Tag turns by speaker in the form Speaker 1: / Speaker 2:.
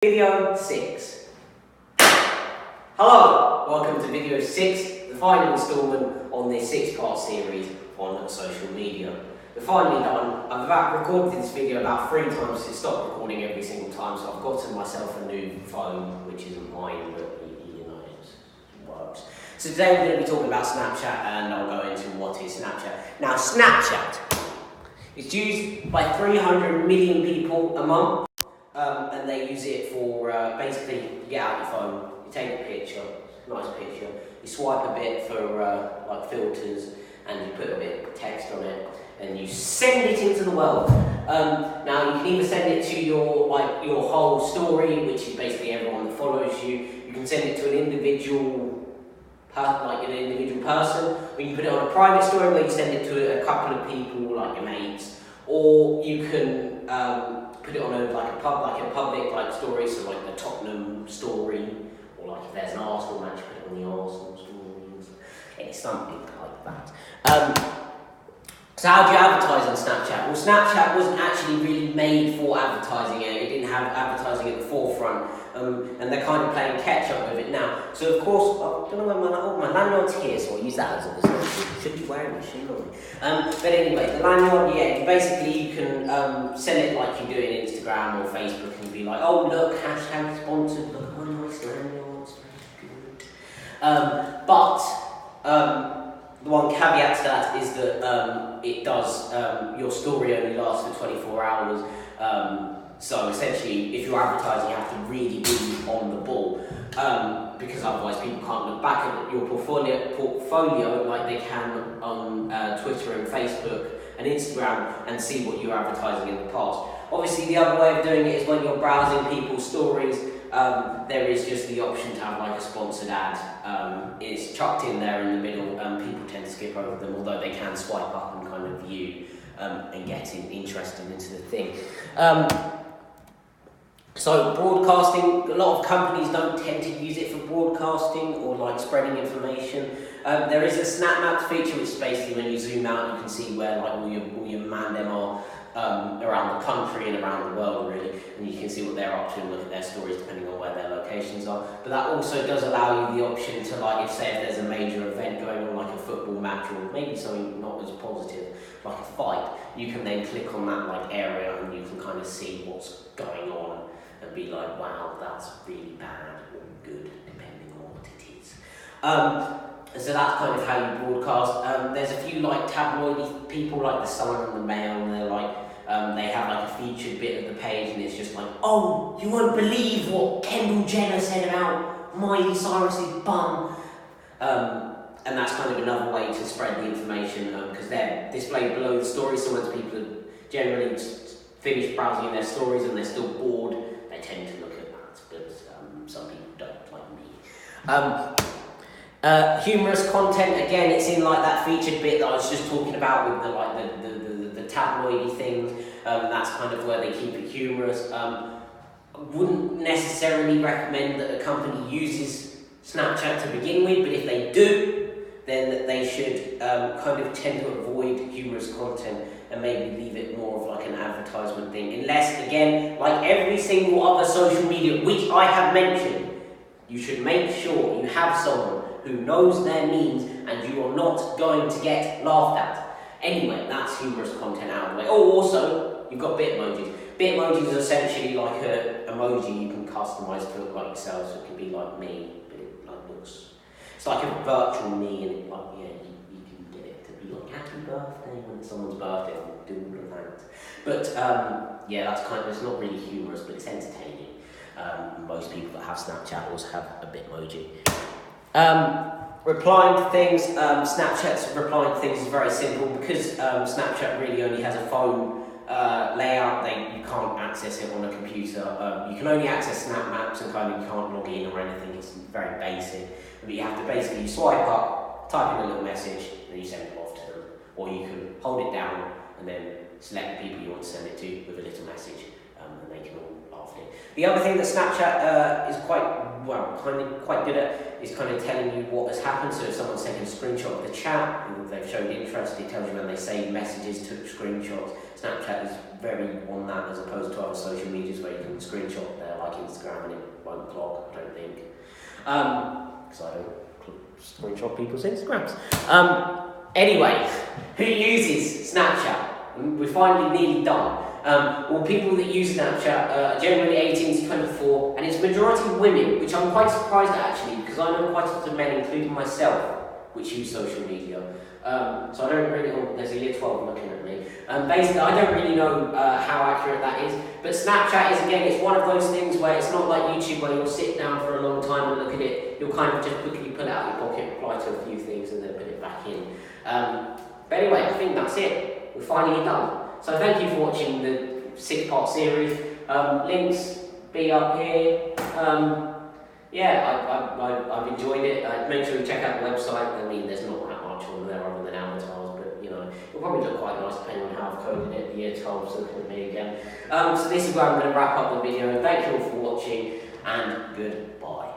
Speaker 1: Video 6. Hello, welcome to video 6, the final instalment on this 6-part series on social media. We're finally done. I've recorded this video about 3 times to stop recording every single time, so I've gotten myself a new phone, which isn't mine, but you know, it works. So today we're going to be talking about Snapchat, and I'll go into what is Snapchat. Now, Snapchat is used by 300 million people a month. And they use it for basically, you get out your phone, you take a picture, nice picture, you swipe a bit for like filters, and you put a bit of text on it, and you send it into the world. Now you can either send it to your whole story, which is basically everyone that follows you. You can send it to an individual person, or you can put it on a private story where you send it to a couple of people, like your mates, or you can put it on a public story, so like the Tottenham story, or like if there's an Arsenal match, put it on the Arsenal stories. It's something like that. So how do you advertise on Snapchat? Well, Snapchat wasn't actually really made for advertising. It didn't have advertising at the forefront, and they're kind of playing catch up with it now. So of course, I don't know where my lanyard's here, so I'll use that as a should be wearing a shoe on me. But anyway, the lanyard, basically you can send it like you do in Instagram or Facebook, and be like, oh look, hashtag sponsored, look at my nice lanyards, the one caveat to that is that it does, your story only lasts for 24 hours. So essentially, if you're advertising, you have to really be on the ball. Because otherwise people can't look back at your portfolio like they can on Twitter and Facebook and Instagram and see what you're advertising in the past. Obviously, the other way of doing it is when you're browsing people's stories, there is just the option to have like a sponsored ad. It's chucked in there in the middle. People tend to skip over them, although they can swipe up and kind of view and get interested into the thing. So broadcasting, a lot of companies don't tend to use it for broadcasting or like spreading information. There is a Snap Maps feature, which is basically when you zoom out, you can see where like all your mandem are around the country and around the world really, and you can see what they're up to and look at their stories depending on where their locations are. But that also does allow you the option to, like, if there's a major event going on, like a football match or maybe something not as positive, like a fight, you can then click on that like area and you can kind of see what's going on and be like, wow, that's really bad or good, depending on what it is. So that's kind of how you broadcast. There's a few like tabloidy people, like the Sun and the Mail, and they're like, they have like a featured bit of the page, and it's just like, oh, you won't believe what Kendall Jenner said about Miley Cyrus's bum. And that's kind of another way to spread the information, because they're displayed below the story, so once people have generally finished browsing their stories and they're still bored, they tend to look at that, but some people don't, like me. Humorous content, again, it's in like that featured bit that I was just talking about with the tabloidy things. That's kind of where they keep it humorous. I wouldn't necessarily recommend that a company uses Snapchat to begin with, but if they do, then they should kind of tend to avoid humorous content and maybe leave it more of like an advertisement thing. Unless, again, like every single other social media which I have mentioned, you should make sure you have someone who knows their memes and you are not going to get laughed at. Anyway, that's humorous content out of the way. Oh, also, you've got Bitmojis. Bitmojis is essentially like an emoji you can customise to look like yourself, so it can be like me, but it like looks... It's like a virtual me, and it, like, you can get it to be like happy birthday when it's someone's birthday, and do all of that. But that's kind of, it's not really humorous, but it's entertaining. Most people that have Snapchat also have a Bitmoji. Replying to things, Snapchat's replying to things is very simple because Snapchat really only has a phone layout. You can't access it on a computer. You can only access Snap Maps and kind of you can't log in or anything. It's very basic. But you have to basically swipe up, type in a little message, and then you send it off to them. Or you can hold it down and then select the people you want to send it to with a little message, and they can all halved it. The other thing that Snapchat is quite good at is kind of telling you what has happened. So if someone's taken a screenshot of the chat and they've showed interest, it tells you when they save messages, took screenshots. Snapchat is very on that as opposed to other social medias where you can screenshot there, like Instagram, and it won't block, I don't think. Because I don't screenshot people's Instagrams. Anyway, who uses Snapchat? We're finally nearly done. Well, people that use Snapchat are generally 18 to 24, and it's majority women, which I'm quite surprised at actually, because I know quite a lot of men, including myself, which use social media. So I don't really know, there's a year 12 looking at me. Basically, I don't really know how accurate that is, but Snapchat is, again, it's one of those things where it's not like YouTube where you'll sit down for a long time and look at it, you'll kind of just quickly pull it out of your pocket, reply to a few things, and then put it back in. But anyway, I think that's it. We're finally done. So thank you for watching the 6-part series. Links be up here. Yeah, I've enjoyed it. Make sure you check out the website. I mean, there's not that much on there other than avatars, but you know, it'll probably look quite nice depending on how I've coded it. The year 12's looking at me again. So this is where I'm going to wrap up the video. Thank you all for watching, and goodbye.